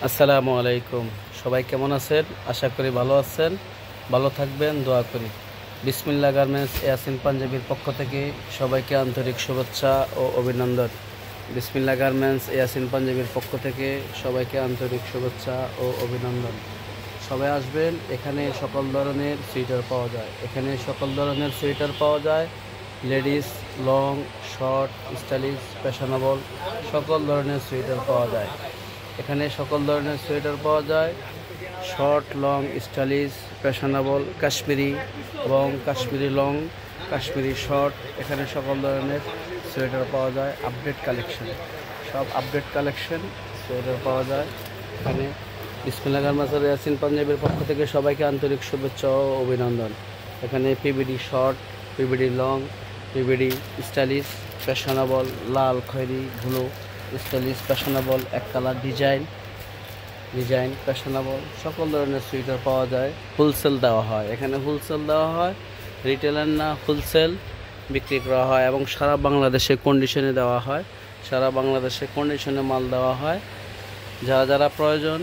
আসসালামু আলাইকুম। সবাই কেমন আছেন? আশা করি ভালো আছেন, ভালো থাকবেন, দোয়া করি। বিসমিল্লাহ গার্মেন্টস ইয়াসিন পাঞ্জাবির পক্ষ থেকে সবাইকে আন্তরিক শুভেচ্ছা ও অভিনন্দন। বিসমিল্লাহ গার্মেন্টস ইয়াসিন পাঞ্জাবির পক্ষ থেকে সবাইকে আন্তরিক শুভেচ্ছা ও অভিনন্দন। সবাই আসবেন, এখানে সকল ধরনের সোয়েটার পাওয়া যায়। এখানে সকল ধরনের সোয়েটার পাওয়া যায়, ladies, long, short, stylish, fashionable সকল ধরনের সোয়েটার পাওয়া যায়। এখানে সকল ধরনের সোয়েটার পাওয়া যায়, short, long, stylish, fashionable, Kashmiri এবং কাশ্মীরি লং, কাশ্মীরি শর্ট। এখানে সকল ধরনের সোয়েটার পাওয়া যায়। আপডেট কালেকশন, সব আপডেট কালেকশন সোয়েটার পাওয়া যায় এখানে। বিসমিল্লাহ গার্মেন্টস ইয়াসিন পাঞ্জাবির পক্ষ থেকে সবাইকে আন্তরিক শুভেচ্ছা ও অভিনন্দন। এখানে PBD short, PBD long, PBD stylish, fashionable, লাল, খয়েরি, ব্লু, স্টাইলিশ, ফ্যাশনেবল, এক কালার, ডিজাইন ফ্যাশনেবল সকল ধরনের সোয়েটার পাওয়া যায়। হোলসেল দেওয়া হয়, এখানে হোলসেল দেওয়া হয়, রিটেলার না, হোলসেল বিক্রি করা হয় এবং সারা বাংলাদেশে কন্ডিশনে দেওয়া হয়। সারা বাংলাদেশে কন্ডিশনে মাল দেওয়া হয়। যারা যারা প্রয়োজন,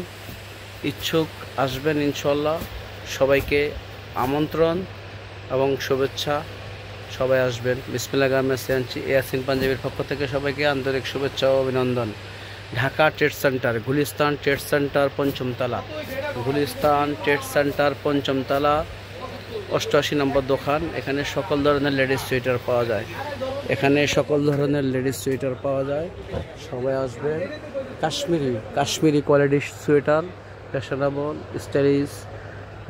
ইচ্ছুক আসবেন ইনশাল্লাহ। সবাইকে আমন্ত্রণ এবং শুভেচ্ছা, সবাই আসবেন। বিসমিল্লাহ গার্মেন্টস ইয়াসিন পাঞ্জাবির পক্ষ থেকে সবাইকে আন্তরিক শুভেচ্ছা ও অভিনন্দন। Dhaka trade centre, Gulistan trade centre, পঞ্চমতলা, গুলিস্তান ট্রেড সেন্টার, পঞ্চমতলা, 88 নম্বর দোকান। এখানে সকল ধরনের লেডিস সোয়েটার পাওয়া যায়। এখানে সকল ধরনের লেডিস সোয়েটার পাওয়া যায়, সবাই আসবে। কাশ্মীরি কোয়ালিটির সোয়েটার, ফ্যাশনেবল, স্টাইলিশ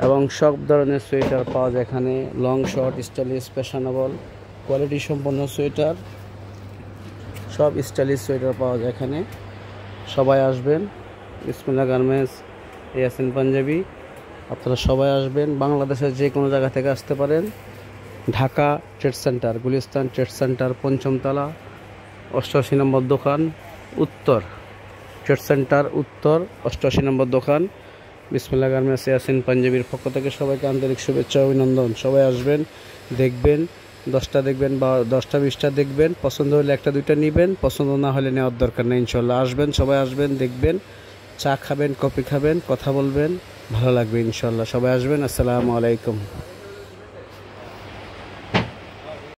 এবং সব ধরনের সোয়েটার পাওয়া যায় এখানে। Long, short, stylish, fashionable quality সম্পন্ন সোয়েটার, সব স্টাইলিশ সোয়েটার পাওয়া যায় এখানে। সবাই আসবেন। বিসমিল্লাহ গার্মেন্টস ইয়াসিন পাঞ্জাবি, আপনারা সবাই আসবেন। বাংলাদেশের যে কোনো জায়গা থেকে আসতে পারেন। Dhaka trade centre, Gulistan trade centre, পঞ্চমতলা, 88 নম্বর দোকান, উত্তর ট্রেড সেন্টার, উত্তর 88 নম্বর দোকান। বিসমিল্লাহ গার্মেন্টস ইয়াসিন পাঞ্জাবির পক্ষ থেকে সবাইকে আন্তরিক শুভেচ্ছা অভিনন্দন। সবাই আসবেন, দেখবেন, 10টা দেখবেন বা 10টা 20টা দেখবেন। পছন্দ হলে একটা দুইটা নেবেন, পছন্দ না হলে নেওয়ার দরকার নেই ইনশাল্লাহ। আসবেন, সবাই আসবেন, দেখবেন, চা খাবেন, কফি খাবেন, কথা বলবেন, ভালো লাগবে ইনশাল্লাহ। সবাই আসবেন। আসসালামু আলাইকুম।